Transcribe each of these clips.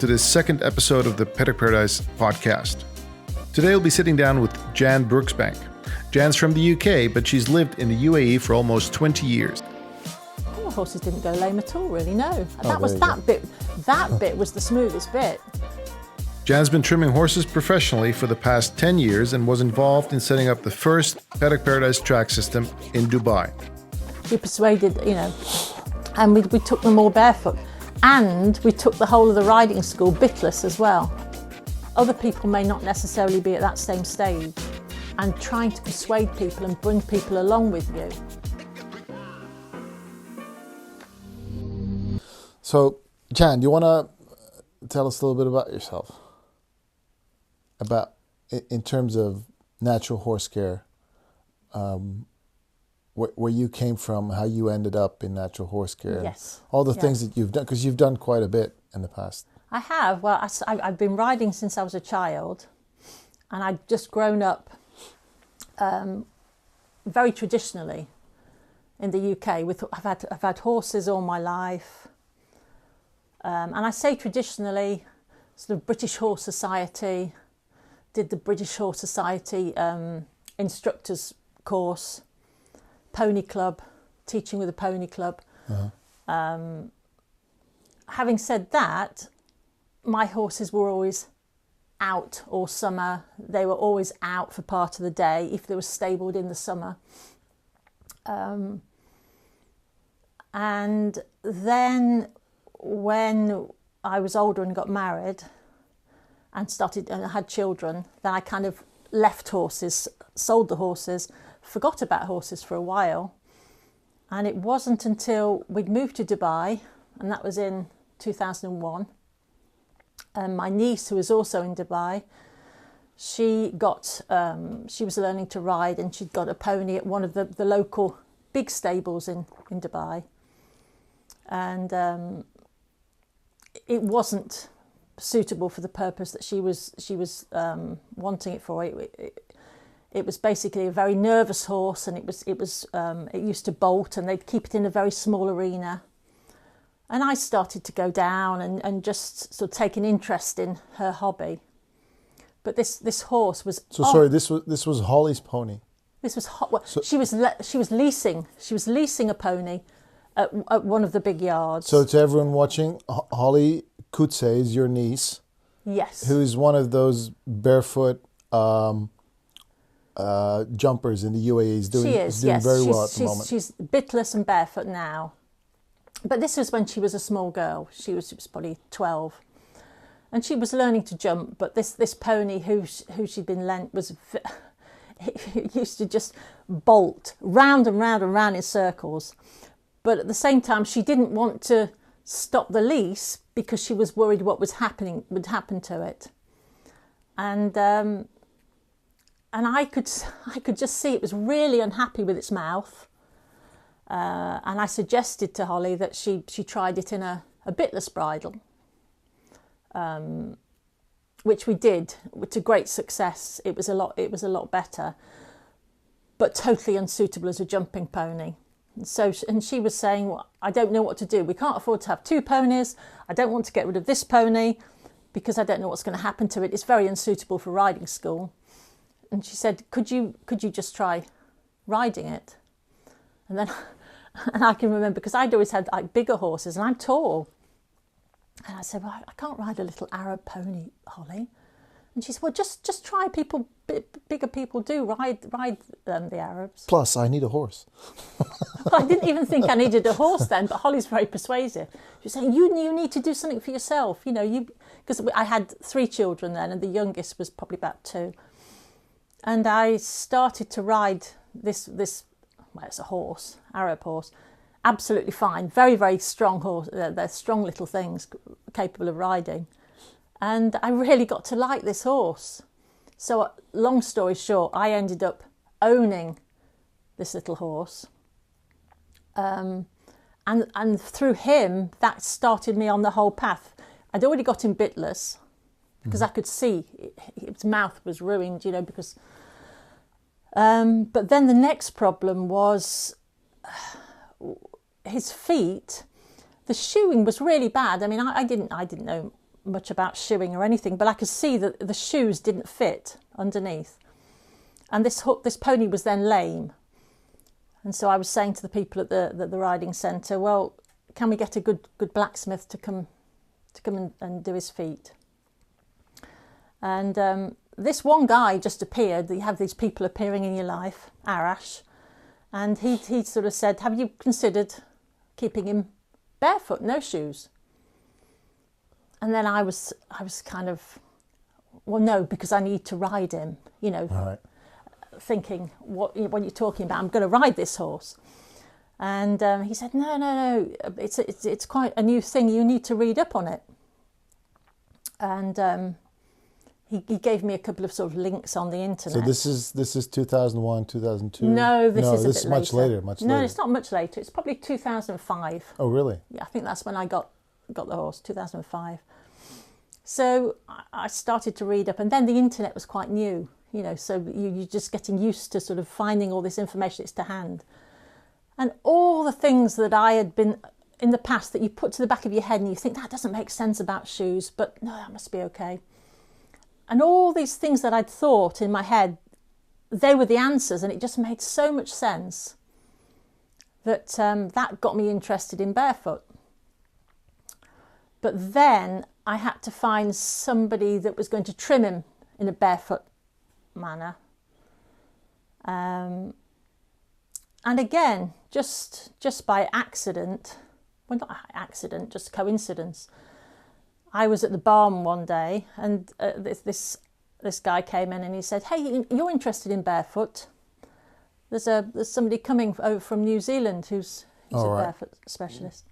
to this second episode of the Paddock Paradise podcast. Today we'll be sitting down with Jan Brooksbank. Jan's from the UK, but she's lived in the UAE for almost 20 years. Oh, horses didn't go lame at all, really, no. That bit was the smoothest bit. Jan's been trimming horses professionally for the past 10 years and was involved in setting up the first Paddock Paradise track system in Dubai. We persuaded, and we took them all barefoot. And we took the whole of the riding school bitless as well. Other people may not necessarily be at that same stage, and trying to persuade people and bring people along with you. So, Jan, do you want to tell us a little bit about yourself? About, in terms of natural horse care, where you came from, how you ended up in natural horse care. Yes. All the things that you've done, because you've done quite a bit in the past. I have. Well, I've been riding since I was a child, and I'd just grown up very traditionally in the UK. I've had horses all my life, and I say traditionally, sort of British Horse Society, did the British Horse Society instructors course. Pony club, teaching with a pony club. Uh-huh. Having said that, my horses were always out all summer. They were always out for part of the day if they were stabled in the summer. And then when I was older and got married and had children, then I kind of left horses, sold the horses, forgot about horses for a while, and it wasn't until we'd moved to Dubai, and that was in 2001, and my niece, who was also in Dubai, she was learning to ride, and she'd got a pony at one of the local big stables in Dubai, and it wasn't suitable for the purpose that she was wanting it for. It was basically a very nervous horse, and it used to bolt, and they'd keep it in a very small arena. And I started to go down and just sort of take an interest in her hobby. But this horse was. So sorry, this was Holly's pony. This was she was leasing a pony at one of the big yards. So to everyone watching, Holly Kutse is your niece. Yes. Who is one of those barefoot. Jumpers in the UAE. Is doing very well at the moment. She's bitless and barefoot now. But this was when she was a small girl. She was probably 12. And she was learning to jump, but this pony who she'd been lent it used to just bolt round and round and round in circles. But at the same time, she didn't want to stop the lease because she was worried what would happen to it. And I could just see it was really unhappy with its mouth. And I suggested to Holly that she tried it in a bitless bridle, which we did to great success. It was a lot better, but totally unsuitable as a jumping pony. And she was saying, well, I don't know what to do. We can't afford to have two ponies. I don't want to get rid of this pony because I don't know what's going to happen to it. It's very unsuitable for riding school. And she said, could you just try riding it? And then, and I can remember, because I'd always had like bigger horses and I'm tall. And I said, well, I can't ride a little Arab pony, Holly. And she said, well, just try. Bigger people do ride the Arabs. Plus, I need a horse. Well, I didn't even think I needed a horse then, but Holly's very persuasive. She was saying, you need to do something for yourself. Because I had 3 children then, and the youngest was probably about 2. And I started to ride this it's a horse, Arab horse, absolutely fine, very, very strong horse. They're strong little things, capable of riding. And I really got to like this horse. So long story short, I ended up owning this little horse. And through him, that started me on the whole path. I'd already got him bitless because I could see its mouth was ruined, because... but then the next problem was his feet. The shoeing was really bad. I mean, I didn't know much about shoeing or anything, but I could see that the shoes didn't fit underneath. And this pony was then lame. And so I was saying to the people at the riding centre, well, can we get a good blacksmith to come and do his feet? And this one guy just appeared. You have these people appearing in your life, Arash, and he sort of said, have you considered keeping him barefoot, no shoes? And then I was kind of, well, no, because I need to ride him, All right. thinking, what are you talking about? I'm going to ride this horse. And he said, no, it's quite a new thing. You need to read up on it. And he gave me a couple of sort of links on the internet. So this is 2001, 2002? No, this is a this bit is much later. No, it's not much later. It's probably 2005. Oh, really? Yeah, I think that's when I got the horse, 2005. So I started to read up, and then the internet was quite new, so you're just getting used to sort of finding all this information that's to hand. And all the things that I had been in the past that you put to the back of your head and you think, that doesn't make sense about shoes, but no, that must be okay. And all these things that I'd thought in my head, they were the answers, and it just made so much sense that that got me interested in barefoot. But then I had to find somebody that was going to trim him in a barefoot manner. And again, just by accident, well, not accident, just coincidence, I was at the barn one day, and this guy came in and he said, hey, you're interested in barefoot? There's somebody coming over from New Zealand who's a barefoot specialist.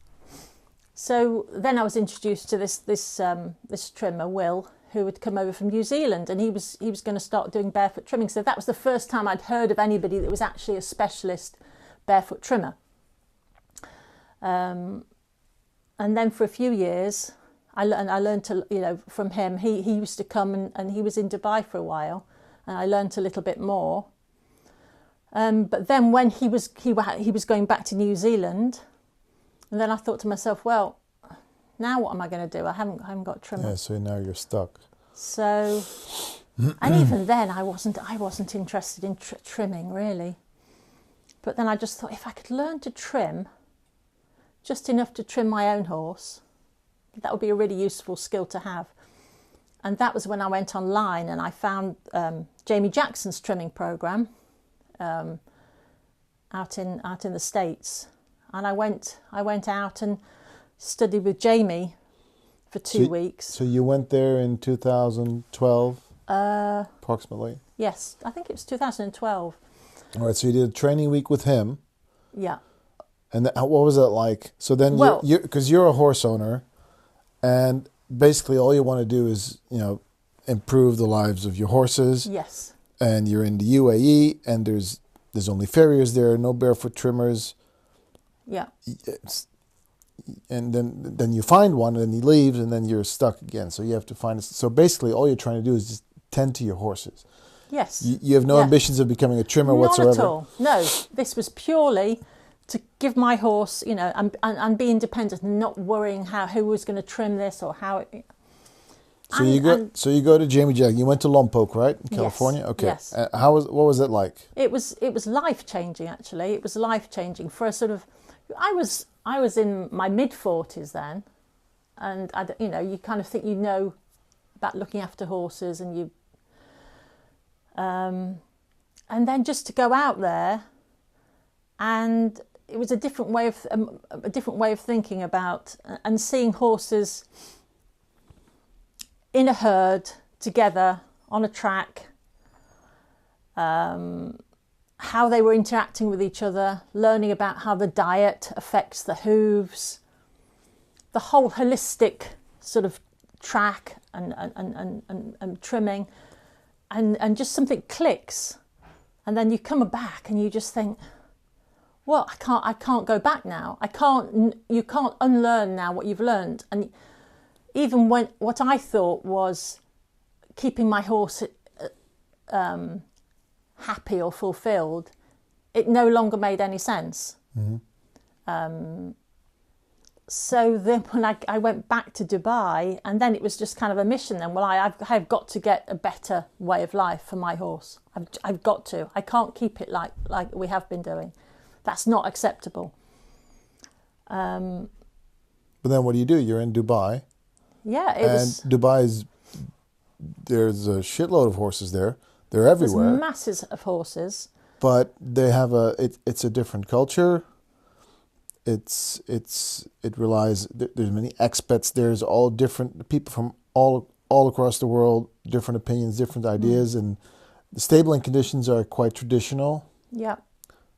So then I was introduced to this trimmer, Will, who had come over from New Zealand, and he was going to start doing barefoot trimming. So that was the first time I'd heard of anybody that was actually a specialist barefoot trimmer. And then for a few years, I learned to, from him. He used to come and he was in Dubai for a while, and I learned a little bit more. But then when he was going back to New Zealand, and then I thought to myself, well, now what am I going to do? I haven't got a trimmer. Yeah, so now you're stuck. So, and even then I wasn't interested in trimming really. But then I just thought, if I could learn to trim, just enough to trim my own horse, that would be a really useful skill to have. And that was when I went online and I found Jamie Jackson's trimming program out in the States. And I went out and studied with Jamie for 2 weeks. So you went there in 2012, approximately? Yes, I think it was 2012. All right, so you did a training week with him. Yeah. And what was that like? So then, because you're a horse owner, and basically all you want to do is, improve the lives of your horses. Yes. And you're in the UAE, and there's only farriers there, no barefoot trimmers. Yeah. And then you find one, and then he leaves, and then you're stuck again. So you have to find. So basically, all you're trying to do is just tend to your horses. Yes. You have no ambitions of becoming a trimmer whatsoever. Not at all. No, this was purely to give my horse, and be independent and not worrying who was going to trim this or how it. So you go to Jamie Jack. You went to Lompoc, right, in California? Yes, okay. Yes. What was it like? It was life changing. Actually, it was life changing for a sort of. I was in my mid-40s then, and you kind of think about looking after horses, and you. And then just to go out there, and it was a different way of thinking about and seeing horses in a herd together on a track, how they were interacting with each other, learning about how the diet affects the hooves, the whole holistic sort of track and trimming, and just something clicks, and then you come back and you just think, well, I can't go back now. You can't unlearn now what you've learned. And even when what I thought was keeping my horse happy or fulfilled, it no longer made any sense. Mm-hmm. So then when I went back to Dubai, and then it was just kind of a mission then. Well, I've got to get a better way of life for my horse. I've got to. I can't keep it like we have been doing. That's not acceptable. But then what do? You're in Dubai. Yeah, there's a shitload of horses there. They're everywhere. There's masses of horses. But they have it's a different culture. It relies. There's many expats. There's all different people from all across the world, different opinions, different ideas, and the stabling conditions are quite traditional. Yeah.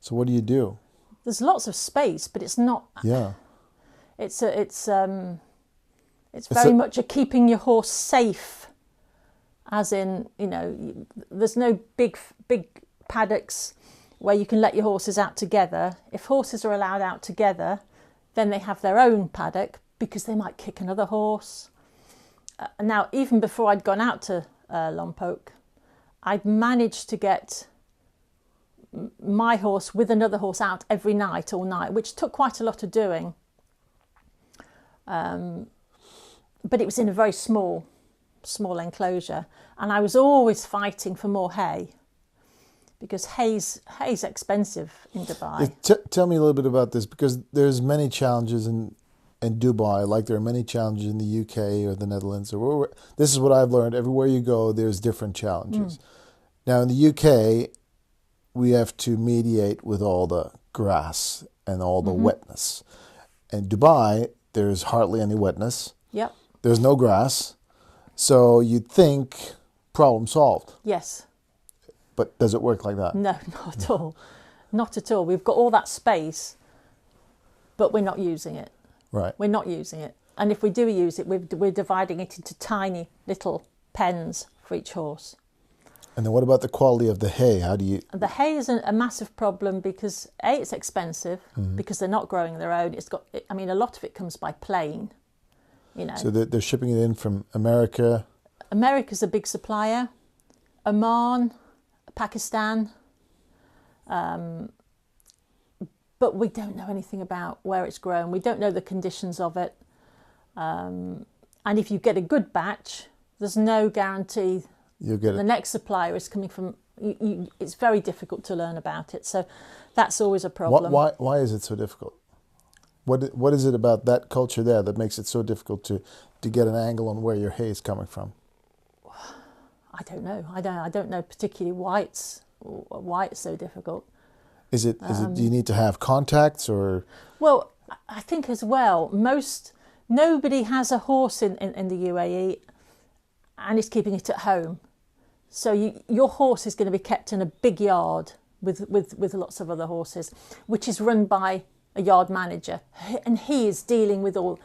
So what do you do? There's lots of space, but it's not. Yeah. It's very much a keeping your horse safe, as in, there's no big paddocks where you can let your horses out together. If horses are allowed out together, then they have their own paddock because they might kick another horse. Now, even before I'd gone out to Lompoc, I'd managed to get my horse with another horse out every night, all night, which took quite a lot of doing. But it was in a very small enclosure, and I was always fighting for more hay because hay's expensive in Dubai. Tell me a little bit about this, because there's many challenges in Dubai, like there are many challenges in the UK or the Netherlands. This is what I've learned. Everywhere you go, there's different challenges. Now in the UK, we have to mediate with all the grass and all the wetness. In Dubai, there's hardly any wetness. Yep. There's no grass. So you'd think problem solved. Yes. But does it work like that? No, not at all. Not at all. We've got all that space, but we're not using it. Right. We're not using it. And if we do use it, we're dividing it into tiny little pens for each horse. And then what about the quality of the hay? How do you... The hay is a massive problem because, A, it's expensive because they're not growing their own. A lot of it comes by plane, So they're shipping it in from America? America's a big supplier. Oman, Pakistan. But we don't know anything about where it's grown. We don't know the conditions of it. And if you get a good batch, there's no guarantee You'll get the next supplier is coming from. It's very difficult to learn about it, so that's always a problem. Why is it so difficult? What is it about that culture there that makes it so difficult to get an angle on where your hay is coming from? I don't know. I don't know particularly why it's so difficult. Is it? Do you need to have contacts or? Well, I think as well. Nobody has a horse in the UAE, and is keeping it at home. So your horse is going to be kept in a big yard with lots of other horses, which is run by a yard manager, and he is dealing with all.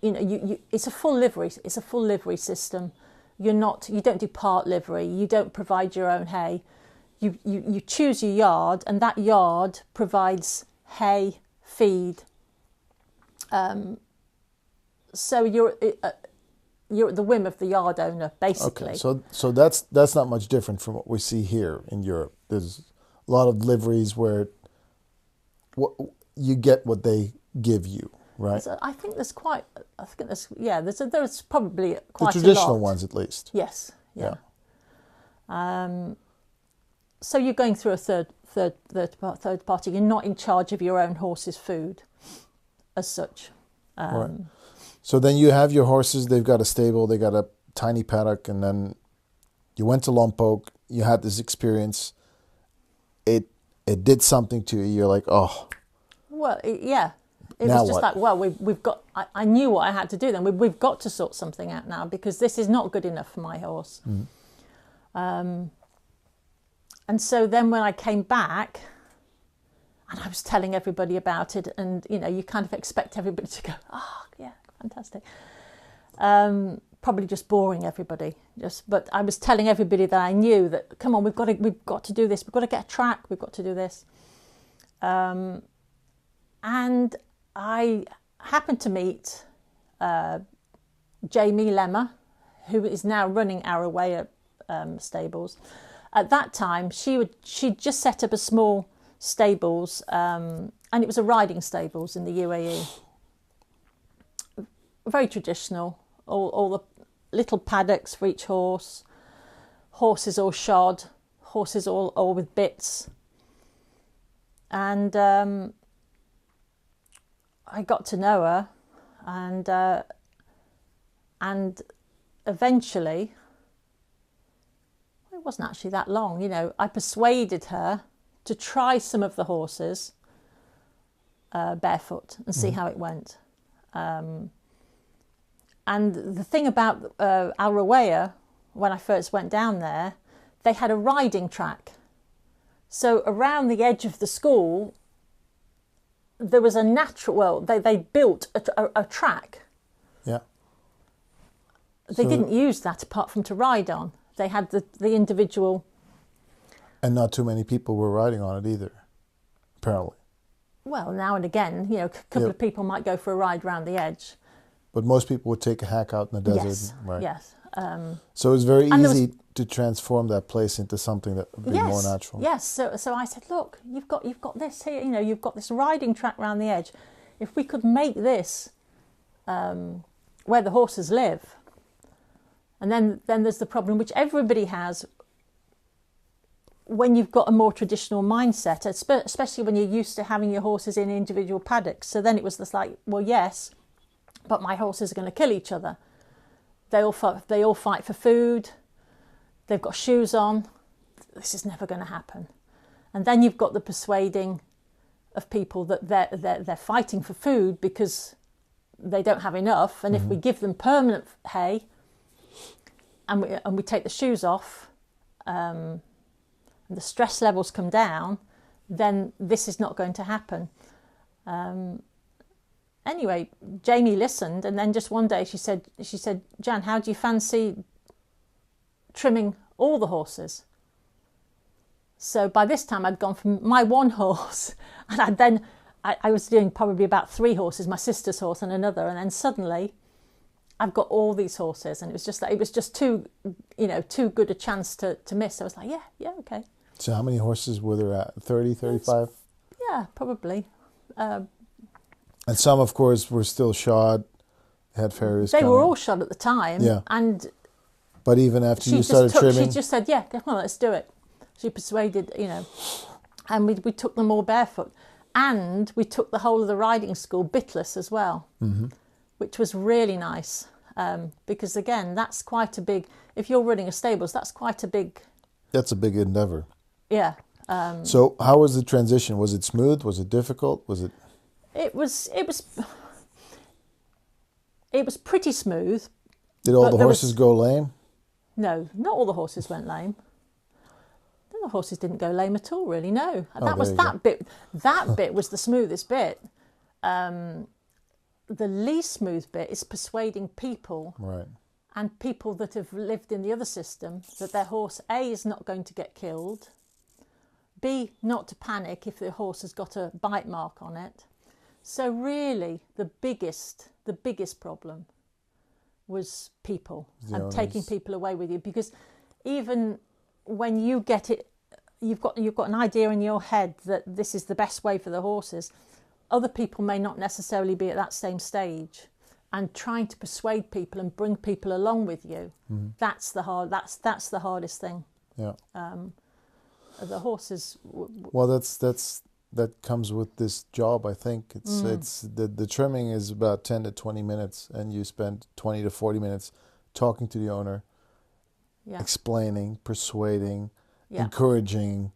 It's a full livery. It's a full livery system. You don't do part livery. You don't provide your own hay. You choose your yard, and that yard provides hay, feed. So you're at the whim of the yard owner, basically. Okay, so that's not much different from what we see here in Europe. There's a lot of liveries where you get what they give you, right? So I think there's there's probably quite a lot. The traditional ones, at least. Yes. Yeah. So you're going through a third party. You're not in charge of your own horse's food, as such. Right. So then you have your horses. They've got a stable. They got a tiny paddock, and then you went to Lompoc. You had this experience. It did something to you. You're like, oh. Well, yeah. It now was just what? like, well, we've got. I knew what I had to do then. We've got to sort something out now because this is not good enough for my horse. And so then when I came back, and I was telling everybody about it, and you kind of expect everybody to go, oh yeah, fantastic. Probably just boring everybody. But I was telling everybody that I knew that, come on, we've got to do this. We've got to get a track. We've got to do this. And I happened to meet Jamie Lemmer, who is now running our Ruwayyah stables. At that time, she'd just set up a small stables, and it was a riding stables in the UAE. very traditional. All the little paddocks for each horse, horses all shod, horses all with bits. And I got to know her, and eventually, it wasn't actually that long, you know, I persuaded her to try some of the horses barefoot and see how it went. And the thing about Al Ruwayyah, when I first went down there, they had a riding track. So around the edge of the school, there was a natural, well, they built a track. Yeah. They didn't use that apart from to ride on. They had the individual. And not too many people were riding on it either, apparently. Well, now and again, you know, a couple of people might go for a ride around the edge. But most people would take a hack out in the desert. Yes, right. yes. So it was very easy to transform that place into something that would be yes, more natural. Yes. So I said, look, you've got this here. You know, you've got this riding track around the edge. If we could make this where the horses live, and then there's the problem which everybody has when you've got a more traditional mindset, especially when you're used to having your horses in individual paddocks. So then it was just like, well, yes, but my horses are going to kill each other. They all fight for food. They've got shoes on. This is never going to happen. And then you've got the persuading of people that they're fighting for food because they don't have enough. And if we give them permanent hay and we take the shoes off, and the stress levels come down, then this is not going to happen. Anyway, Jamie listened, and then just one day she said, Jan, how do you fancy trimming all the horses? So by this time I'd gone from my one horse, and I was doing probably about 3 horses, my sister's horse and another, and then suddenly I've got all these horses, and it was just too good a chance to miss. I was like, yeah, okay. So how many horses were there at? 30, 35? Yeah, probably. And some, of course, were still shod, had farriers They coming. were all shod at the time. Yeah. But even after you started trimming? She just said, yeah, come on, let's do it. She persuaded, and we took them all barefoot. And we took the whole of the riding school bitless as well, which was really nice. Because, again, that's quite a big... If you're running a stables, that's quite a big... That's a big endeavor. Yeah. So how was the transition? Was it smooth? Was it difficult? Was it... It was pretty smooth. Did all the horses go lame? No, not all the horses went lame. The horses didn't go lame at all, really. No, that bit. That bit was the smoothest bit. The least smooth bit is persuading people, right, and people that have lived in the other system, that their horse A is not going to get killed, B not to panic if the horse has got a bite mark on it. So really, the biggest problem was people and taking people away with you, because even when you get it, you've got an idea in your head that this is the best way for the horses. Other people may not necessarily be at that same stage, and trying to persuade people and bring people along with you, that's the hardest thing. Yeah. The horses. Well, that comes with this job. I think it's the trimming is about 10 to 20 minutes, and you spend 20 to 40 minutes talking to the owner, explaining, persuading, encouraging,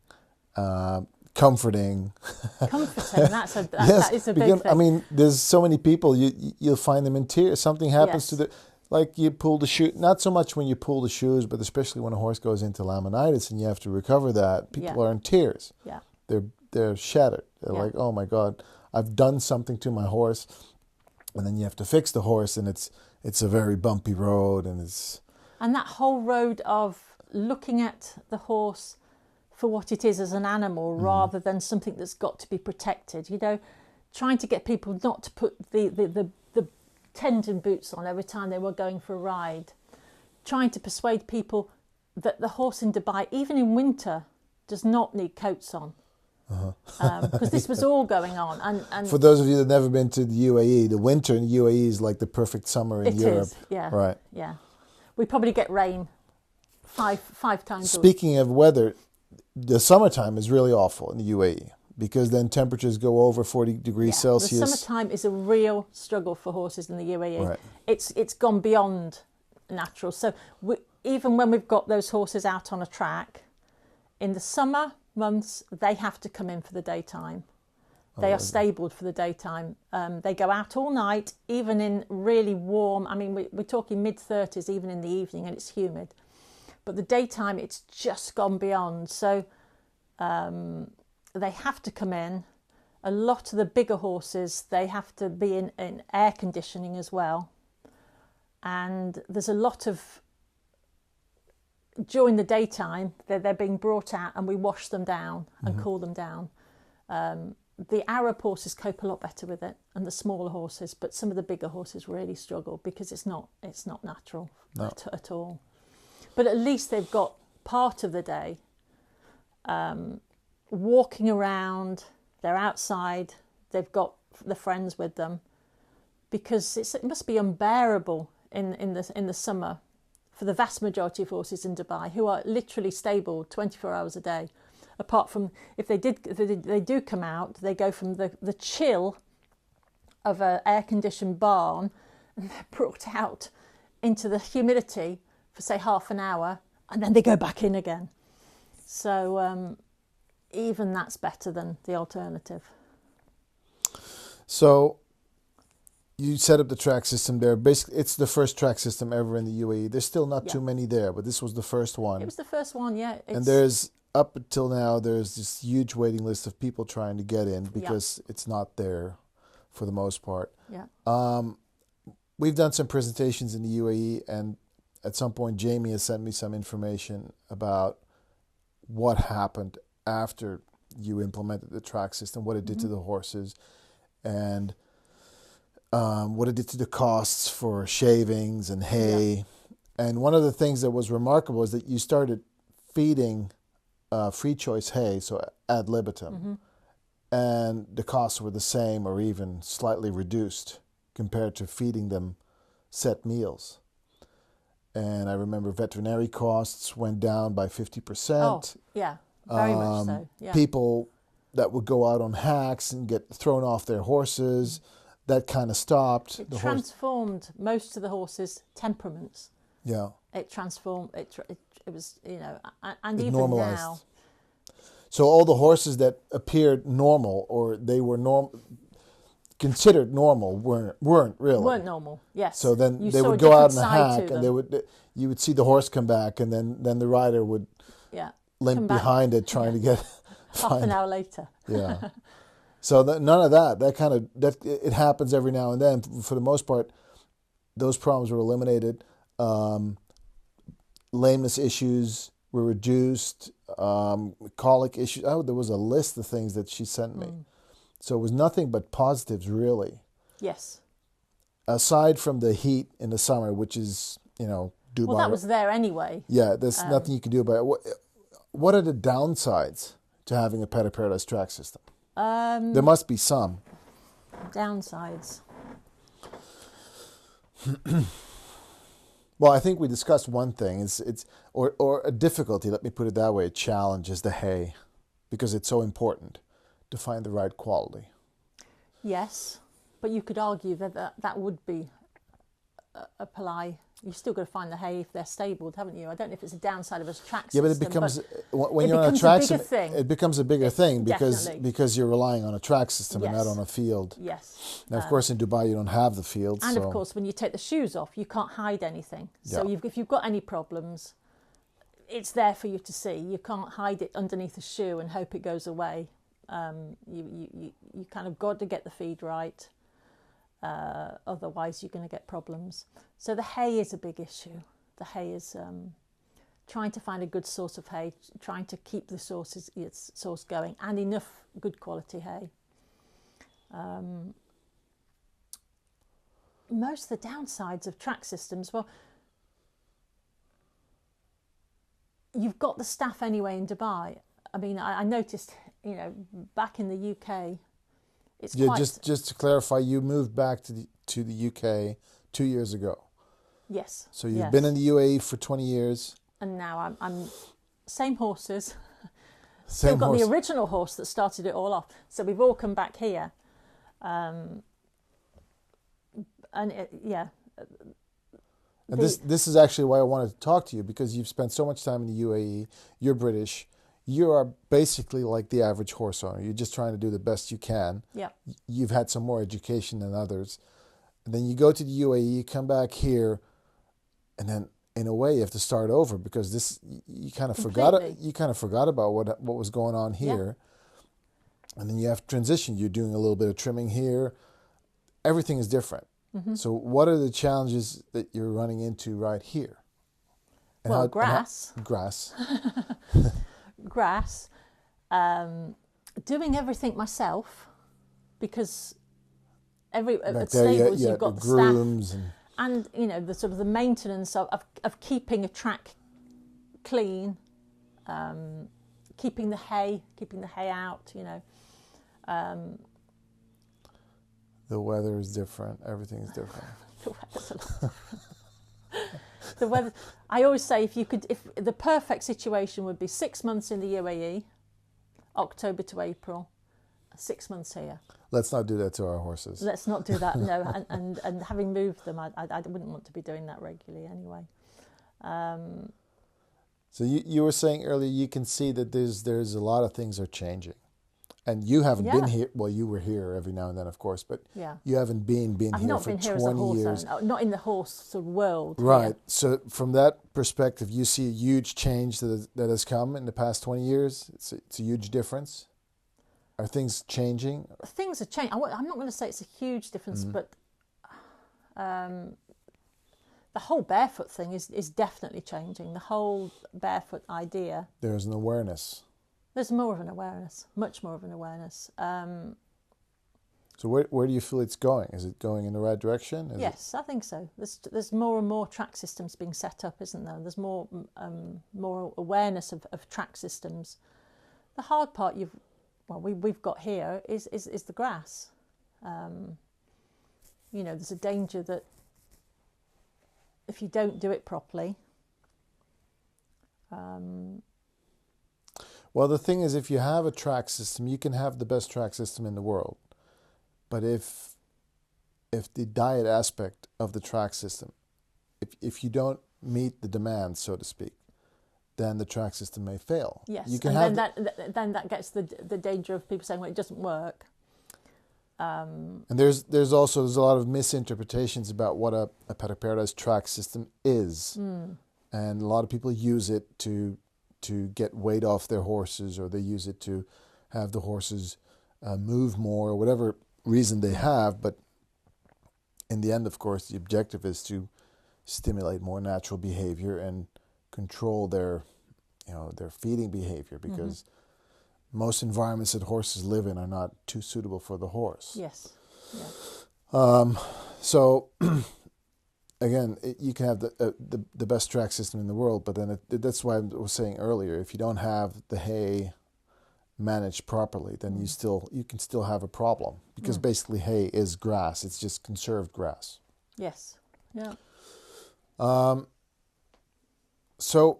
comforting. Comforting. That is a big thing. I mean, there's so many people you'll find them in tears. Something happens to the. Like you pull the shoe, not so much when you pull the shoes, but especially when a horse goes into laminitis and you have to recover that. People are in tears. Yeah. They're shattered. They're like, oh my God, I've done something to my horse, and then you have to fix the horse, and it's a very bumpy road, and that whole road of looking at the horse for what it is as an animal rather than something that's got to be protected. Trying to get people not to put the tendon boots on every time they were going for a ride. Trying to persuade people that the horse in Dubai, even in winter, does not need coats on. because this was all going on. And For those of you that have never been to the UAE, the winter in the UAE is like the perfect summer in Europe. It is, yeah. Right. Yeah. We probably get rain five times a week. Speaking of weather, the summertime is really awful in the UAE because then temperatures go over 40 degrees Celsius. The summertime is a real struggle for horses in the UAE. Right. It's gone beyond natural. So even when we've got those horses out on a track, in the summer months, they have to come in for the daytime. They are stabled for the daytime. They go out all night, even in really warm, I mean, we're talking mid-30s, even in the evening, and it's humid. But the daytime, it's just gone beyond. So they have to come in. A lot of the bigger horses, they have to be in air conditioning as well. And there's a lot of, during the daytime, they're being brought out and we wash them down and cool them down. The Arab horses cope a lot better with it, and the smaller horses, but some of the bigger horses really struggle because it's not natural at all. But at least they've got part of the day walking around, they're outside, they've got the friends with them, because it must be unbearable in the summer for the vast majority of horses in Dubai, who are literally stabled 24 hours a day. Apart from if they do come out, they go from the chill of an air-conditioned barn and they're brought out into the humidity for, say, half an hour, and then they go back in again. So even that's better than the alternative. So you set up the track system there. Basically, it's the first track system ever in the UAE. There's still not too many there, but this was the first one. It was the first one, yeah. And there's, up until now, there's this huge waiting list of people trying to get in because it's not there for the most part. Yeah. We've done some presentations in the UAE, and at some point Jamie has sent me some information about what happened after you implemented the track system, what it did to the horses, and what it did to the costs for shavings and hay. Yeah. And one of the things that was remarkable is that you started feeding free choice hay, so ad libitum, and the costs were the same or even slightly reduced compared to feeding them set meals. And I remember veterinary costs went down by 50%. Oh, yeah, very much so. Yeah. People that would go out on hacks and get thrown off their horses, that kind of stopped. It transformed most of the horses' temperaments. Yeah. It transformed, it was, and it even normalized. now. So all the horses that appeared normal, or they were considered normal, weren't really. Weren't normal, yes. So then they would go out in a hack, and you would see the horse come back, and then the rider would limp behind it trying to get half an hour later. Yeah. So none of that it happens every now and then. For the most part, those problems were eliminated. Lameness issues were reduced. Colic issues. Oh, there was a list of things that she sent me. So it was nothing but positives, really. Yes. Aside from the heat in the summer, which is, Dubai. Well, that was there anyway. Yeah, there's nothing you can do about it. What are the downsides to having a Paddock Paradise track system? There must be some. Downsides. Well, I think we discussed one thing. Or a difficulty. Let me put it that way. A challenge is the hay, because it's so important to find the right quality. Yes, but you could argue that would be a ply. You've still got to find the hay if they're stabled, haven't you? I don't know if it's a downside of a track system. Yeah, but it becomes when you're on a track system, it becomes a bigger thing because you're relying on a track system and not on a field. Yes. Now, of course, in Dubai you don't have the field. And of course, when you take the shoes off, you can't hide anything. So if you've got any problems, it's there for you to see. You can't hide it underneath a shoe and hope it goes away. You kind of got to get the feed right. Otherwise you're going to get problems. So the hay is a big issue. The hay is trying to find a good source of hay, trying to keep the source going, and enough good quality hay. Most of the downsides of track systems, well, you've got the staff anyway in Dubai. I mean, I noticed you know, back in the UK, it's Yeah, quite... just to clarify, you moved back to the UK 2 years ago. Yes. So you've yes. been in the UAE for 20 years. And now I'm same horses. Same Still got horse. the original horse that started it all off. So we've all come back here. And this is actually why I wanted to talk to you, because you've spent so much time in the UAE. You're British. You are basically like the average horse owner. You're just trying to do the best you can. Yeah. You've had some more education than others. And then you go to the UAE, you come back here, and then in a way you have to start over, because this you kind of forgot about what was going on here. Yeah. And then you have to transition. You're doing a little bit of trimming here. Everything is different. Mm-hmm. So what are the challenges that you're running into right here? And grass. Grass. Grass. Doing everything myself, because at stables you've got the grooms staff and you know the sort of the maintenance of keeping a track clean, keeping the hay out, you know. The weather is different. Everything is different. The weather's a lot different. The weather. I always say if the perfect situation would be 6 months in the UAE, October to April, 6 months here. Let's not do that to our horses. Let's not do that. No, and having moved them, I wouldn't want to be doing that regularly anyway. So you were saying earlier, you can see that there's a lot of things are changing. And you haven't been here. Well, you were here every now and then, of course, but you haven't been I've here not for been here 20 as a horse years. owner, not in the horse sort of world. Right. Here. So from that perspective, you see a huge change that has come in the past 20 years. It's a huge difference. Are things changing? Things are changing. I'm not going to say it's a huge difference, but the whole barefoot thing is definitely changing. The whole barefoot idea. There's an awareness. There's more of an awareness, much more of an awareness. So where do you feel it's going? Is it going in the right direction? Yes, I think so. There's more and more track systems being set up, isn't there? There's more awareness of track systems. The hard part we've got here is the grass. You know, there's a danger that if you don't do it properly. Well, the thing is, if you have a track system, you can have the best track system in the world. But if the diet aspect of the track system, if you don't meet the demand, so to speak, then the track system may fail. Yes, you can then that gets the danger of people saying, well, it doesn't work. And there's a lot of misinterpretations about what a Paddock Paradise track system is. And a lot of people use it to get weight off their horses, or they use it to have the horses move more, or whatever reason they have. But in the end, of course, the objective is to stimulate more natural behavior and control their feeding behavior, because most environments that horses live in are not too suitable for the horse. Yes. Yeah. So again, you can have the best track system in the world, but then that's why I was saying earlier, if you don't have the hay managed properly, then you can still have a problem, because basically hay is grass. It's just conserved grass. Yes. Yeah. So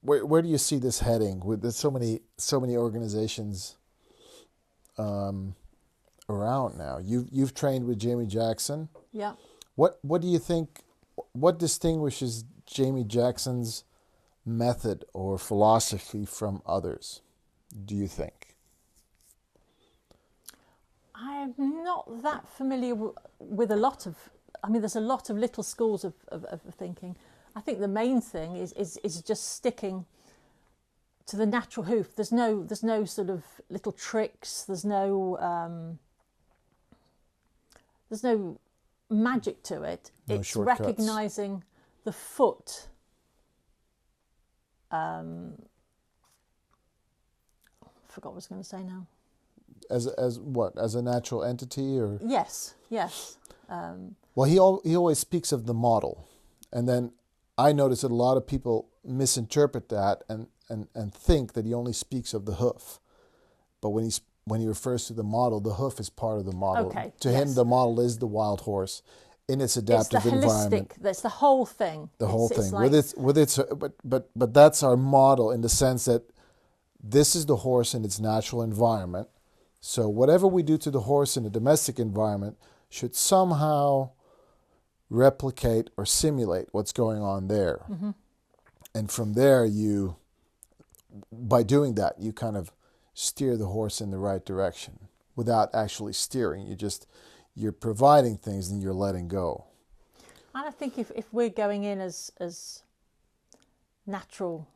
where do you see this heading? There's so many organizations around now. You've trained with Jamie Jackson. Yeah. What do you think? What distinguishes Jamie Jackson's method or philosophy from others, do you think? I'm not that familiar with a lot of. I mean, there's a lot of little schools of thinking. I think the main thing is just sticking to the natural hoof. There's no sort of little tricks. There's no magic to it. No it's shortcuts. recognizing the foot. Forgot what I was going to say now. As what? As a natural entity, or yes. Well, he always speaks of the model, and then I notice that a lot of people misinterpret that and think that he only speaks of the hoof. but when he refers to the model, the hoof is part of the model. Okay, To yes. him, the model is the wild horse in its It's adaptive the environment. holistic. That's the whole thing. The whole It's thing. like, With its but that's our model in the sense that this is the horse in its natural environment. So whatever we do to the horse in a domestic environment should somehow replicate or simulate what's going on there. Mm-hmm. And from there, by doing that, you kind of steer the horse in the right direction without actually steering. You're providing things and you're letting go. And I think if we're going in as natural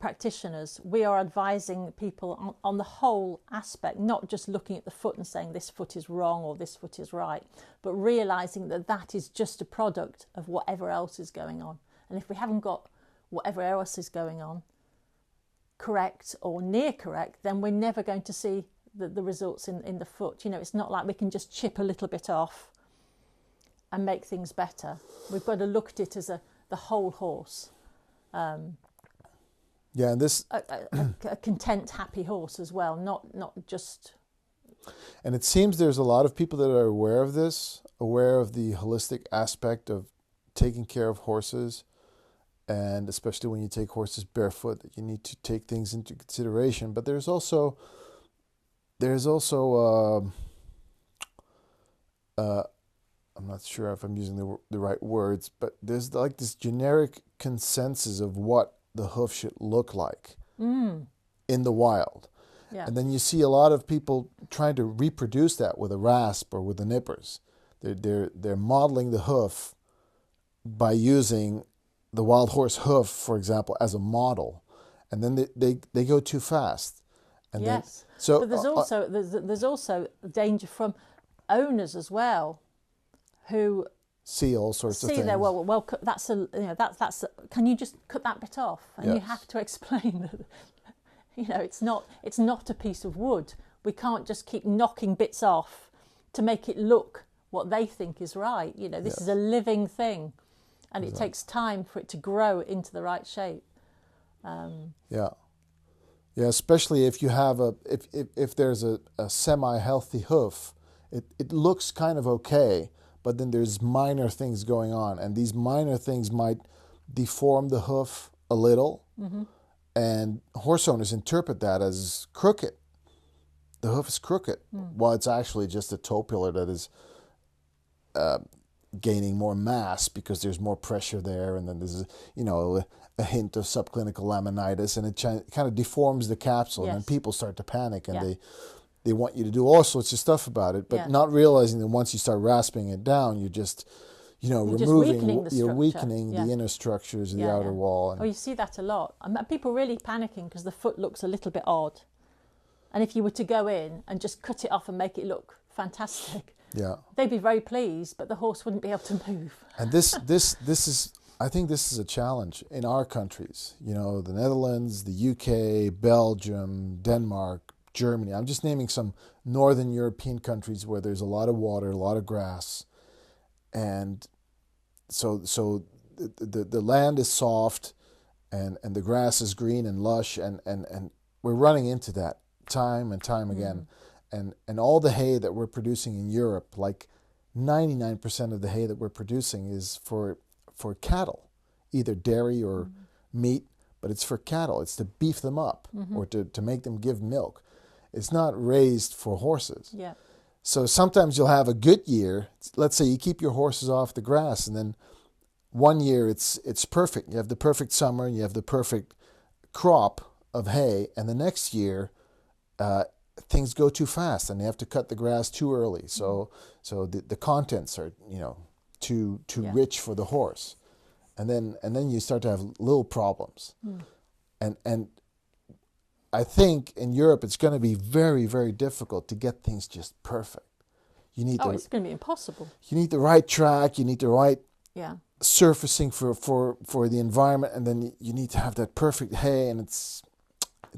practitioners, we are advising people on the whole aspect, not just looking at the foot and saying this foot is wrong or this foot is right, but realising that that is just a product of whatever else is going on. And if we haven't got whatever else is going on correct or near correct, then we're never going to see the results in the foot. You know, it's not like we can just chip a little bit off and make things better. We've got to look at it as the whole horse. Yeah, and this a content, happy horse as well, not just. and it seems there's a lot of people that are aware of this, aware of the holistic aspect of taking care of horses, and especially when you take horses barefoot, that you need to take things into consideration. But there's also I'm not sure if I'm using the right words, but there's like this generic consensus of what the hoof should look like in the wild. Yeah. And then you see a lot of people trying to reproduce that with a rasp or with the nippers. They're modeling the hoof by using the wild horse hoof, for example, as a model, and then they go too fast. And Yes. So but there's also danger from owners as well, who see all sorts of see things. there. Well, that's that's. Can you just cut that bit off? And you Yes. have to explain that. It's not a piece of wood. We can't just keep knocking bits off to make it look what they think is right. This Yes. is a living thing, and it takes time for it to grow into the right shape. Yeah, especially if you have if there's a semi-healthy hoof, it looks kind of okay, but then there's minor things going on, and these minor things might deform the hoof a little, and horse owners interpret that as crooked. The hoof is crooked, while it's actually just a toe pillar that is gaining more mass because there's more pressure there, and then there's a hint of subclinical laminitis, and it kind of deforms the capsule, and then Yes. people start to panic, and Yeah. they want you to do all sorts of stuff about it, but Yeah. not realizing that once you start rasping it down, you're just weakening the structure. weakening Yeah. the inner structures of the Yeah, outer yeah. wall. Oh, you see that a lot. People really panicking because the foot looks a little bit odd. And if you were to go in and just cut it off and make it look fantastic, Yeah. they'd be very pleased, but the horse wouldn't be able to move. And this is, I think this is a challenge in our countries. The Netherlands, the UK, Belgium, Denmark, Germany. I'm just naming some northern European countries where there's a lot of water, a lot of grass, and so the land is soft, and the grass is green and lush, and we're running into that time and time again. And all the hay that we're producing in Europe, like 99% of the hay that we're producing is for cattle, either dairy or meat, but it's for cattle. It's to beef them up or to make them give milk. It's not raised for horses. Yeah. So sometimes you'll have a good year. Let's say you keep your horses off the grass, and then one year it's perfect. You have the perfect summer, and you have the perfect crop of hay, and the next year things go too fast, and they have to cut the grass too early. So the contents are too rich for the horse, and then you start to have little problems, and I think in Europe it's going to be very, very difficult to get things just perfect. It's going to be impossible. You need the right track. You need the right Yeah. surfacing for the environment, and then you need to have that perfect hay, and it's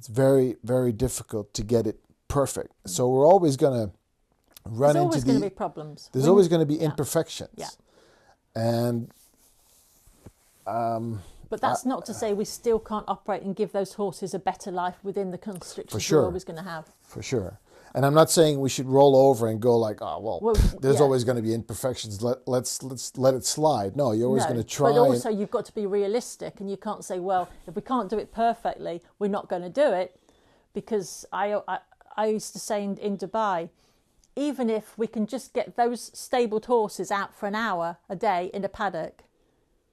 very, very difficult to get it perfect. So we're always going to run There's into always going to be problems. always going to be Yeah. imperfections. Yeah. And But that's not to say we still can't operate and give those horses a better life within the constrictions sure. we're always going to have. For sure. And I'm not saying we should roll over and go like, there's yeah. always going to be imperfections. Let's let it slide. No, you're always going to try. But also you've got to be realistic, and you can't say, well, if we can't do it perfectly, we're not going to do it. Because I used to say in Dubai, even if we can just get those stabled horses out for an hour a day in a paddock,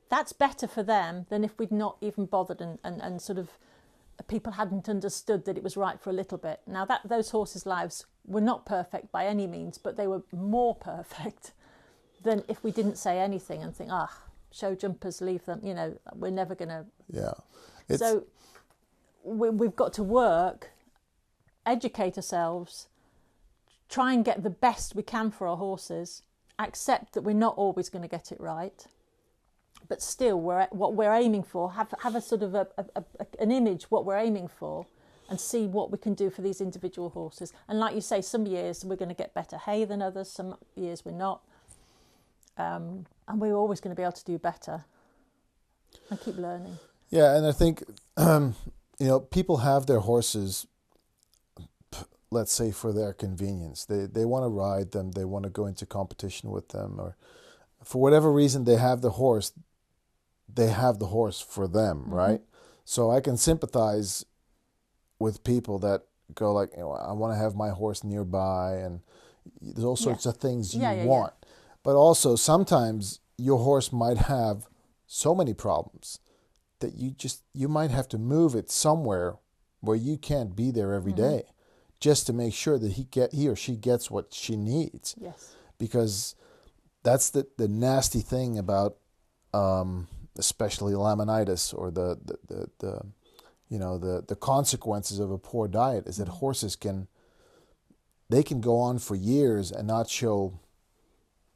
that's better for them than if we'd not even bothered and sort of people hadn't understood that it was right for a little bit. Now, those horses' lives were not perfect by any means, but they were more perfect than if we didn't say anything and think, show jumpers, leave them, we're never going to... Yeah. So we've got to work, educate ourselves, try and get the best we can for our horses, accept that we're not always going to get it right, but still what we're aiming for, have a sort of an image what we're aiming for, and see what we can do for these individual horses. And like you say, some years we're going to get better hay than others, some years we're not, and we're always going to be able to do better and keep learning. Yeah, and I think people have their horses, let's say, for their convenience. They want to ride them, they want to go into competition with them, or for whatever reason they have the horse for them, Mm-hmm. right? So I can sympathize with people that go like, I want to have my horse nearby, and there's all sorts of things you want. But also sometimes your horse might have so many problems that you might have to move it somewhere where you can't be there every day, just to make sure that he or she gets what she needs. Yes. Because that's the nasty thing about especially laminitis, or the consequences of a poor diet, is that horses can go on for years and not show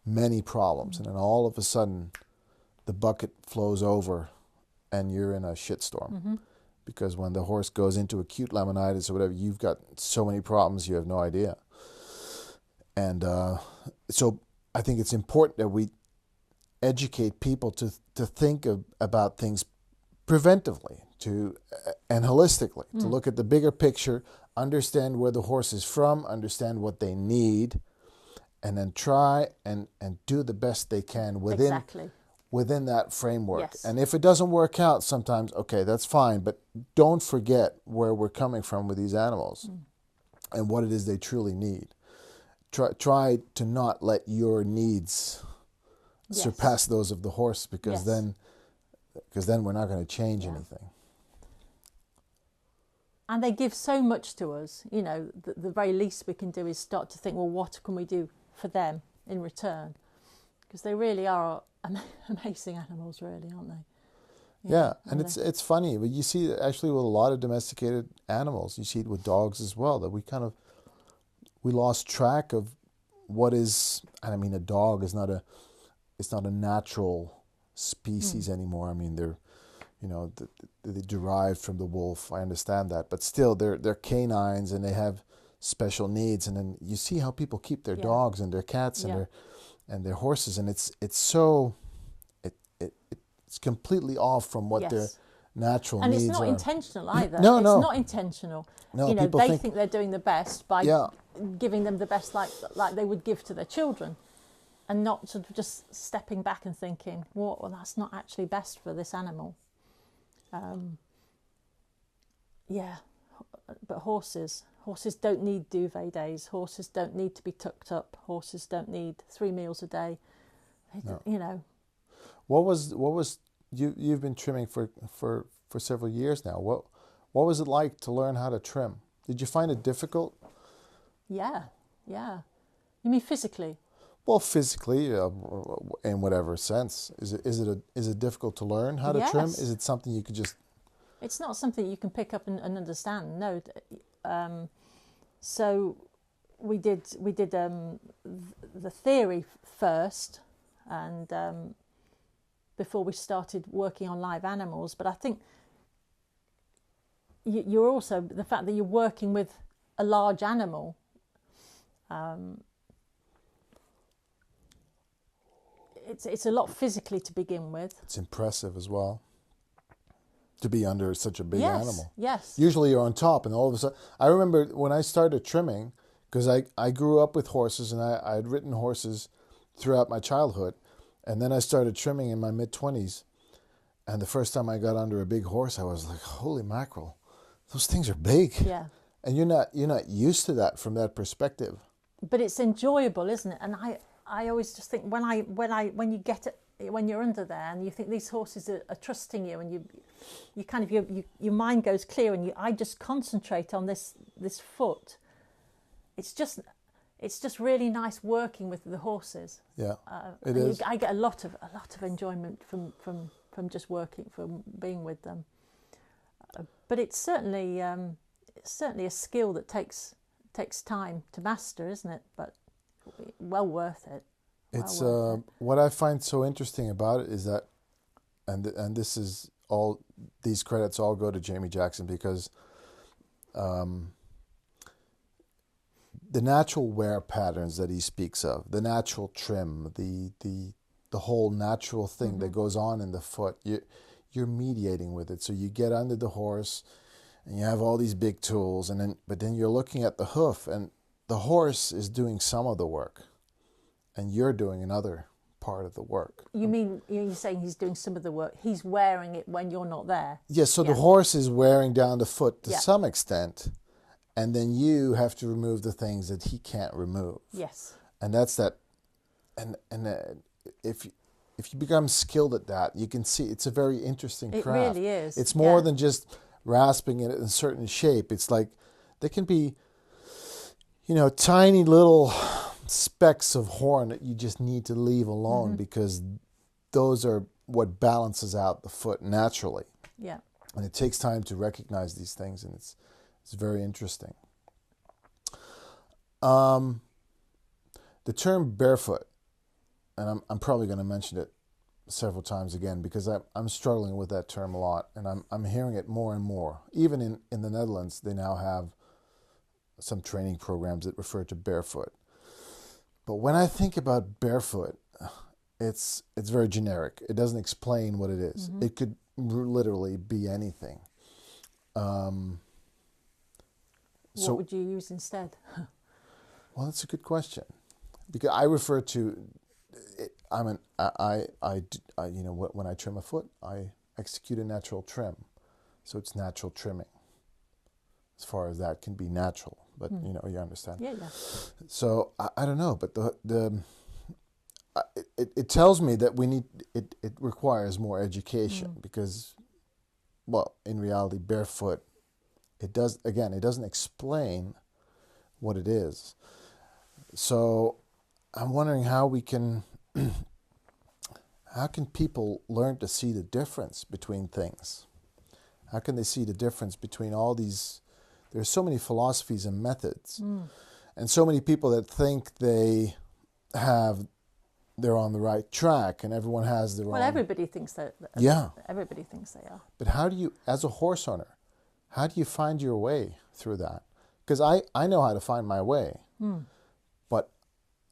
many problems, and then all of a sudden the bucket flows over and you're in a shitstorm. Because when the horse goes into acute laminitis or whatever, you've got so many problems you have no idea. And so I think it's important that we educate people to think about things preventively and holistically, to look at the bigger picture, understand where the horse is from, understand what they need, and then try and do the best they can within that framework. Yes. And if it doesn't work out sometimes, okay, that's fine, but don't forget where we're coming from with these animals and what it is they truly need. Try to not let your needs surpass those of the horse, because then we're not going to change anything. And they give so much to us. The very least we can do is start to think, well, what can we do for them in return? Because they really are amazing animals, really, aren't they? And it's funny, but you see it actually with a lot of domesticated animals. You see it with dogs as well, that we lost track of what is. And I mean, a dog is not a natural species anymore. I mean, they're they derived from the wolf. I understand that, but still, they're canines and they have special needs. And then you see how people keep their dogs and their cats and their horses, and it's completely off from what their natural needs are. And it's not intentional either. No. It's not intentional. No, they think they're doing the best by giving them the best like they would give to their children, and not sort of just stepping back and thinking, well, that's not actually best for this animal. But horses don't need duvet days. Horses don't need to be tucked up. Horses don't need 3 meals a day. What was you've been trimming for several years now. What was it like to learn how to trim? Did you find it difficult? Yeah. You mean physically? Well, physically, in whatever sense, is it difficult to learn how to trim? Is it something you could just? It's not something you can pick up and understand. No. So we did the theory first, and before we started working on live animals. But I think you're also the fact that you're working with a large animal. It's a lot physically to begin with. It's impressive as well. to be under such a big animal. Yes. Usually you're on top, and all of a sudden, I remember when I started trimming, because I grew up with horses, and I had ridden horses throughout my childhood, and then I started trimming in my mid-20s, and the first time I got under a big horse, I was like, holy mackerel, those things are big. Yeah. And you're not used to that from that perspective. But it's enjoyable, isn't it? And I always just think when you get it, when you're under there and you think these horses are trusting you, and you kind of your mind goes clear, and I just concentrate on this foot. It's just really nice working with the horses. Yeah, it is. I get a lot of enjoyment from just working, from being with them. But it's certainly a skill that takes time to master, isn't it? But well worth it. It's what I find so interesting about it is that, and this is all, these credits all go to Jamie Jackson, because the natural wear patterns that he speaks of, the natural trim, the whole natural thing that goes on in the foot, you're mediating with it. So you get under the horse, and you have all these big tools, but then you're looking at the hoof, and the horse is doing some of the work, and you're doing another part of the work. You mean you're saying he's doing some of the work? He's wearing it when you're not there. Yes, so the horse is wearing down the foot to some extent, and then you have to remove the things that he can't remove. Yes. And that's that. And if you become skilled at that, you can see it's a very interesting craft. It really is. It's more than just rasping it in a certain shape. It's like there can be, tiny little specks of horn that you just need to leave alone, because those are what balances out the foot naturally. Yeah. And it takes time to recognize these things, and it's very interesting. The term barefoot, and I'm probably going to mention it several times again, because I'm struggling with that term a lot, and I'm hearing it more and more. Even in the Netherlands, they now have some training programs that refer to barefoot. But when I think about barefoot, it's very generic. It doesn't explain what it is. It could literally be anything. What would you use instead? Well, that's a good question, because I refer to it, when I trim a foot, I execute a natural trim, so it's natural trimming. As far as that can be natural, but you understand. Yeah. So I don't know, but it tells me that it requires more education, because, well, in reality, barefoot, it doesn't explain what it is. So I'm wondering how can people learn to see the difference between things? How can they see the difference between all these? There's so many philosophies and methods, and so many people that think they're on the right track, and everyone has their own. Well, everybody thinks that. Yeah. Everybody thinks they are. But how do you, as a horse owner, how do you find your way through that? Because I know how to find my way, but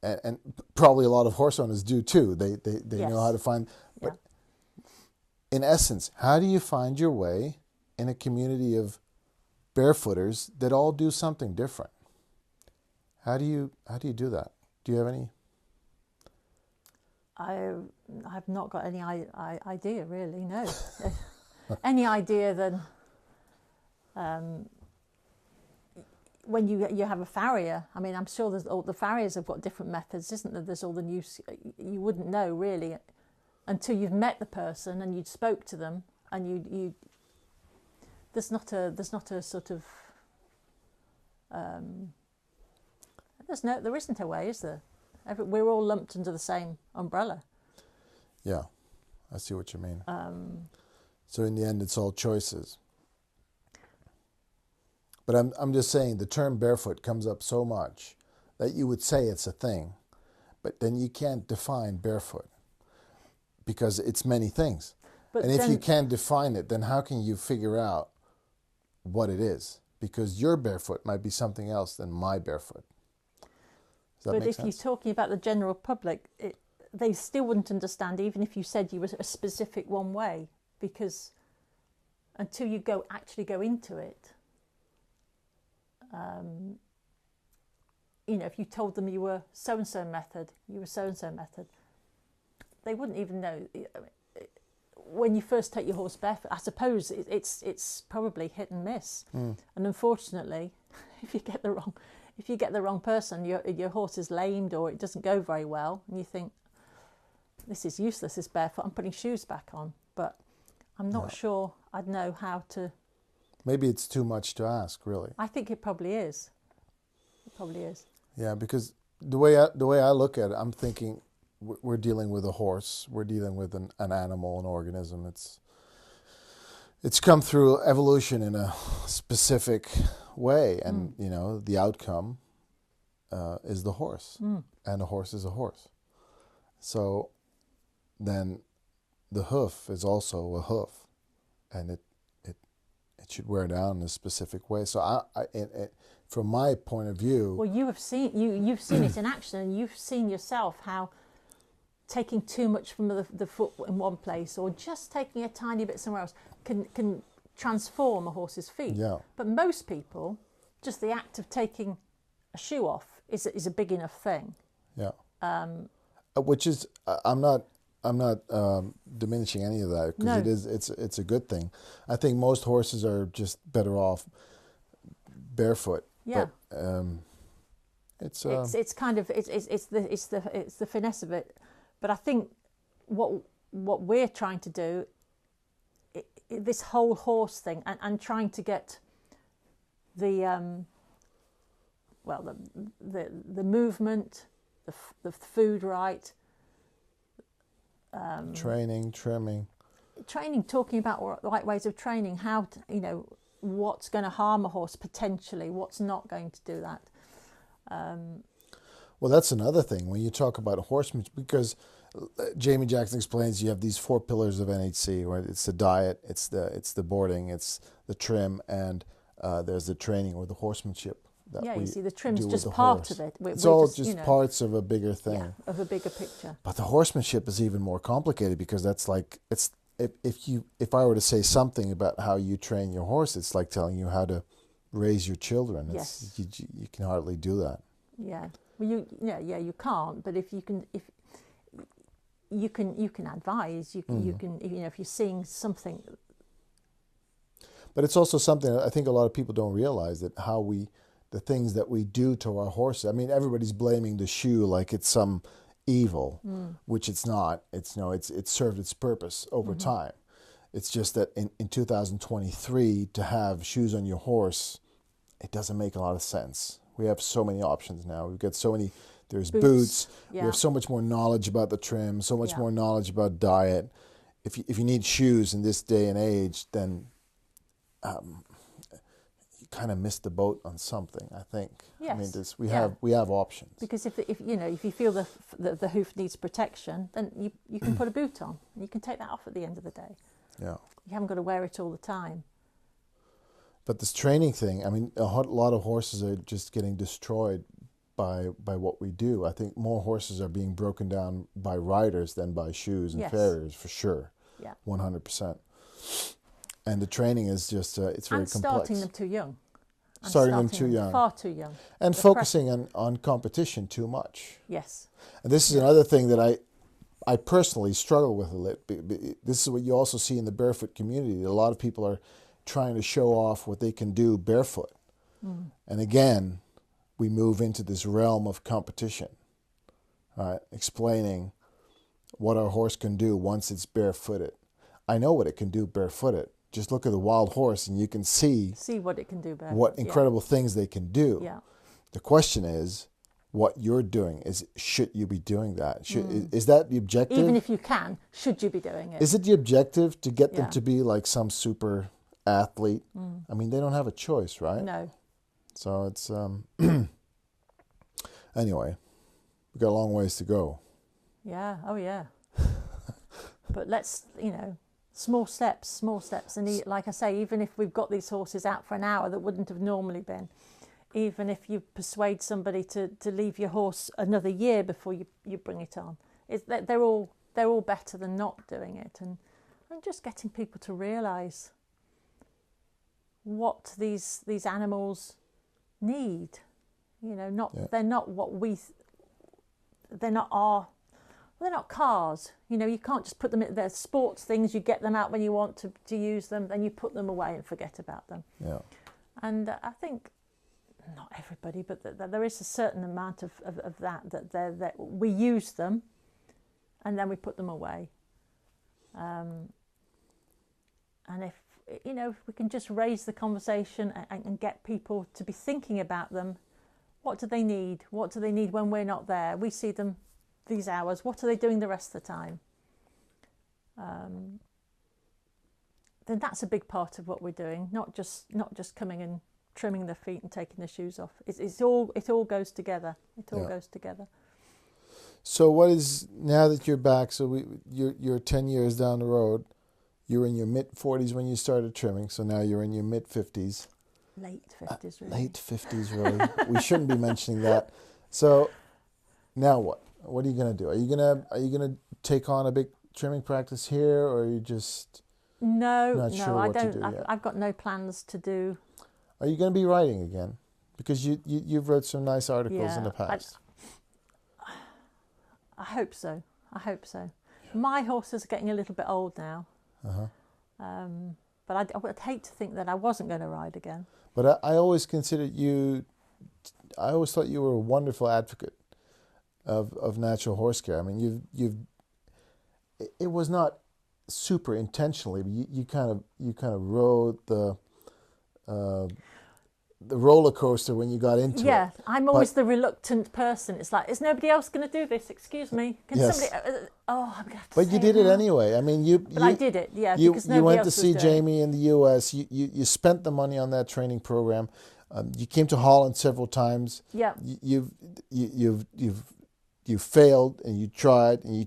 and probably a lot of horse owners do too. They know how to find. But in essence, how do you find your way in a community of barefooters that all do something different? How do you do that? Do you have any? I've not got any idea really. No, any idea than when you have a farrier. I mean, I'm sure there's all the farriers have got different methods, isn't there? There's all the new. You wouldn't know really until you've met the person and you spoke to them, and you. There's not a sort of. There isn't a way, is there? We're all lumped under the same umbrella. Yeah, I see what you mean. So in the end, it's all choices. But I'm just saying the term barefoot comes up so much that you would say it's a thing, but then you can't define barefoot because it's many things. And if you can't define it, then how can you figure out what it is? Because your barefoot might be something else than my barefoot. But if you're talking about the general public, they still wouldn't understand, even if you said you were a specific one way, because until you actually go into it. If you told them you were so-and-so method, they wouldn't even know. When you first take your horse barefoot, I suppose it's probably hit and miss. And unfortunately, if you get the wrong person, your horse is lamed or it doesn't go very well, and you think, this is useless, this barefoot, I'm putting shoes back on. But I'm not sure I'd know how to. Maybe it's too much to ask, really. I think it probably is. It probably is. Yeah, because the way I look at it, I'm thinking we're dealing with a horse. We're dealing with an animal, an organism. It's come through evolution in a specific way, and the outcome is the horse, and a horse is a horse. So then the hoof is also a hoof, and it should wear down in a specific way. So I from my point of view, well, you've seen it in action, and you've seen yourself how taking too much from the foot in one place, or just taking a tiny bit somewhere else, can transform a horse's feet. Yeah. But most people, just the act of taking a shoe off is a big enough thing. Yeah. Which is I'm not diminishing any of that, because it's a good thing. I think most horses are just better off barefoot. Yeah. But it's the finesse of it. But I think what we're trying to do, this whole horse thing, and trying to get the movement, the food right. Training, talking about the right ways of training, how to, what's going to harm a horse potentially, what's not going to do that. Well, that's another thing when you talk about horsemanship, because Jamie Jackson explains you have these 4 pillars of NHC, right? It's the diet, it's the boarding, it's the trim, and there's the training or the horsemanship. You see, the trim's just part of it. It's all just parts of a bigger thing. Yeah, of a bigger picture. But the horsemanship is even more complicated, because that's like, if I were to say something about how you train your horse, it's like telling you how to raise your children. Yes. You can hardly do that. Yeah. Well, you can't. But if you can advise. You can if you're seeing something. But it's also something that I think a lot of people don't realize, that the things that we do to our horses. I mean, everybody's blaming the shoe like it's some evil, which it's not. It's served its purpose over time. It's just that in 2023, to have shoes on your horse, it doesn't make a lot of sense. We have so many options now. We've got so many. There's boots. Yeah. We have so much more knowledge about the trim, so much more knowledge about diet. If you need shoes in this day and age, then you kind of missed the boat on something, I think. Yes. I mean, we have options. Because if you feel the hoof needs protection, then you can put a boot on. You can take that off at the end of the day. Yeah. You haven't got to wear it all the time. But this training thing, I mean, a lot of horses are just getting destroyed by what we do. I think more horses are being broken down by riders than by shoes and farriers, for sure. Yeah. 100%. And the training is just, it's very complex. And starting them too young. Starting them too young. Far too young. And focusing on competition too much. Yes. And this is another thing that I personally struggle with a little. This is what you also see in the barefoot community. A lot of people are trying to show off what they can do barefoot. And again, we move into this realm of competition, explaining what our horse can do once it's barefooted. I know what it can do barefooted. Just look at the wild horse and you can see what it can do barefoot. What incredible things they can do. Yeah. The question is, what you're doing should you be doing that? Is that the objective? Even if you can, should you be doing it? Is it the objective to get them to be like some super athlete? I mean, they don't have a choice, right? No. So it's anyway, we've got a long ways to go. Yeah. Oh yeah. But let's small steps, and like I say, even if we've got these horses out for an hour that wouldn't have normally been. Even if you persuade somebody to leave your horse another year before you bring it on, they're all better than not doing it, and just getting people to realise what these animals need. You know, they're not what they're not cars. You know, you can't just put them in. They're sports things. You get them out when you want to use them, then you put them away and forget about them. Yeah. And I think not everybody, but there is a certain amount of that we use them, and then we put them away. And if we can just raise the conversation and get people to be thinking about them, what do they need? What do they need when we're not there? We see them these hours. What are they doing the rest of the time? Then that's a big part of what we're doing. Not just coming and trimming their feet and taking their shoes off. It all goes together. It all goes together. So what is, now that you're back? So you're 10 years down the road. You were in your mid-40s when you started trimming. So now you're in your mid-50s. Late 50s, really. Late 50s, really. We shouldn't be mentioning that. So now what? What are you gonna do? Are you gonna take on a big trimming practice here, or are you just not sure what to do yet? I've got no plans to do. Are you going to be writing again? Because you've wrote some nice articles in the past. I hope so. My horses are getting a little bit old now. But I would hate to think that I wasn't going to ride again. But I always considered you, I always thought you were a wonderful advocate of natural horse care. I mean, it was not super intentionally, but you kind of rode the roller coaster when you got into it. Yeah, I'm always the reluctant person. It's like, is nobody else going to do this? Excuse me. Can somebody? I'm going to have to. But you did it anyway. I mean, I did it. Yeah, because nobody else. You went to see Jamie in the U.S. You spent the money on that training program. You came to Holland several times. Yeah. You failed and you tried and you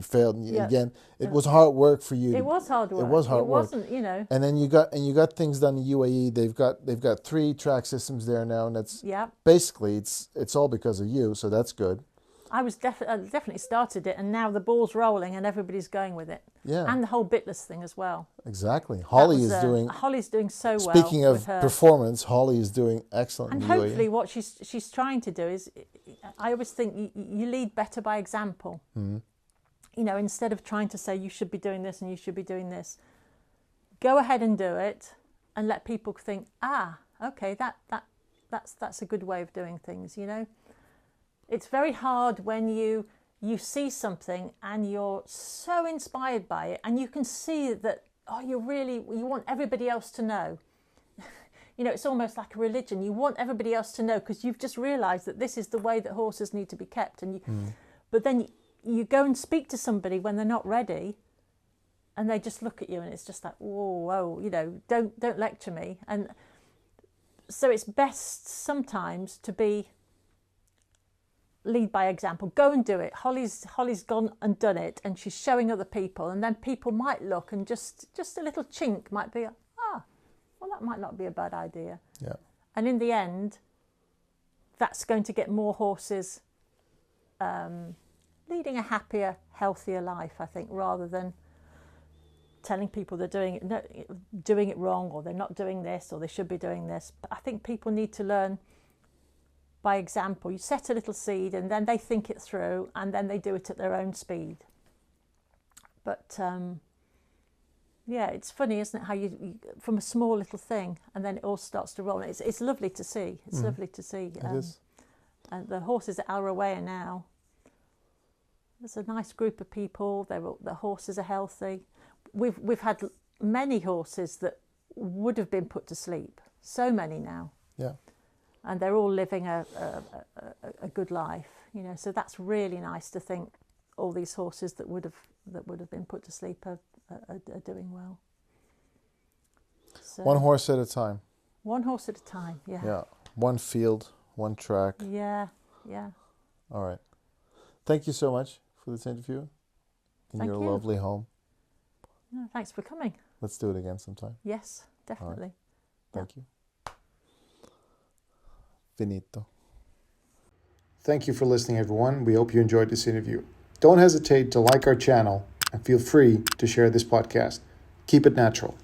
failed and again. It was hard work for you. It was hard work. It was hard work. It wasn't, And then you got things done in UAE. They've got 3 track systems there now, and that's basically it's all because of you. So that's good. I definitely started it, and now the ball's rolling and everybody's going with it. Yeah. And the whole bitless thing as well. Exactly. Holly's doing so well. Speaking of performance, Holly is doing excellent. And in hopefully, UAE. what she's trying to do is, I always think you lead better by example. Mm-hmm. You know, instead of trying to say you should be doing this and you should be doing this, go ahead and do it, and let people think, okay, that's a good way of doing things. You know. It's very hard when you see something and you're so inspired by it, and you can see that you want everybody else to know. You know, it's almost like a religion. You want everybody else to know because you've just realised that this is the way that horses need to be kept. But then you go and speak to somebody when they're not ready, and they just look at you, and it's just like, whoa, you know, don't lecture me. And so it's best sometimes to lead by example. Go and do it. Holly's gone and done it, and she's showing other people, and then people might look, and just a little chink might be, well, that might not be a bad idea. Yeah. And in the end, that's going to get more horses leading a happier, healthier life, I think, rather than telling people they're doing it wrong, or they're not doing this, or they should be doing this. But I think people need to learn by example. You set a little seed, and then they think it through, and then they do it at their own speed. But it's funny, isn't it, how you from a small little thing, and then it all starts to roll. It's lovely to see. It's lovely to see. It is. And the horses at Ruwayyah now, there's a nice group of people. The horses are healthy. We've had many horses that would have been put to sleep. So many now. Yeah. And they're all living a good life, you know. So that's really nice to think all these horses that would have been put to sleep are doing well. So, one horse at a time. One horse at a time. Yeah. Yeah. One field, one track. Yeah. Yeah. All right. Thank you so much for this interview in your lovely home. No, thanks for coming. Let's do it again sometime. Yes, definitely. Right. Thank you. Finito. Thank you for listening, everyone. We hope you enjoyed this interview. Don't hesitate to like our channel and feel free to share this podcast. Keep it natural.